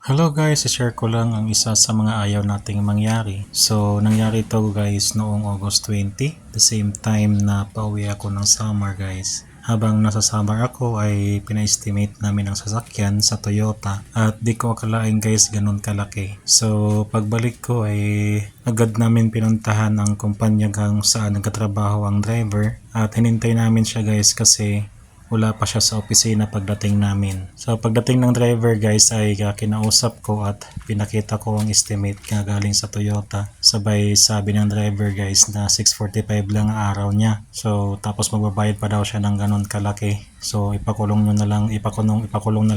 Hello guys, i-share ko lang ang isa sa mga ayaw nating mangyari. So, nangyari to guys noong August 20, the same time na pauwi ako ng summer guys. Habang nasa summer ako ay pina-estimate namin ang sasakyan sa Toyota at di ko akalain guys ganun kalaki. So, pagbalik ko ay agad namin pinuntahan ang kumpanya kung saan nagkatrabaho ang driver at hinintay namin siya guys kasi wala pa siya sa opisina pagdating namin. So pagdating ng driver guys ay kinausap ko at pinakita ko ang estimate nga galing sa Toyota. Sabay sabi ng driver guys na 645 lang ang araw niya. So tapos magbabayad pa daw siya ng ganun kalaki. So ipakulong na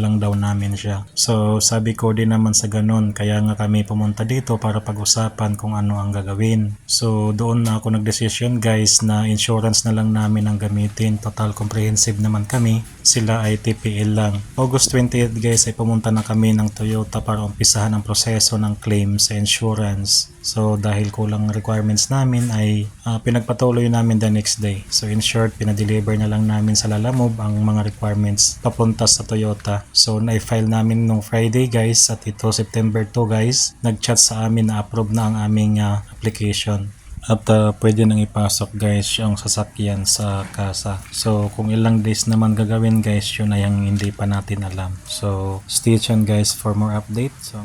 lang daw namin siya. So sabi ko din naman sa ganun, kaya nga kami pumunta dito para pag-usapan kung ano ang gagawin. So doon na ako nagdesisyon guys na insurance na lang namin ang gamitin. Total comprehensive naman kami. Sila ay TPL lang. August 28 guys ay pumunta na kami ng Toyota para umpisahan ang proseso ng claim sa insurance. So dahil kulang requirements namin ay pinagpatuloy namin the next day. So in short, pinadeliver na lang namin sa Lalamove ang mga requirements papunta sa Toyota. So na-file namin nung Friday guys at ito September 2 guys. Nag-chat sa amin na approve na ang aming application. At pwede nang ipasok guys yung sasakyan sa kasa. So kung ilang days naman gagawin guys, yun ay ang hindi pa natin alam. So stay tuned guys for more updates. So,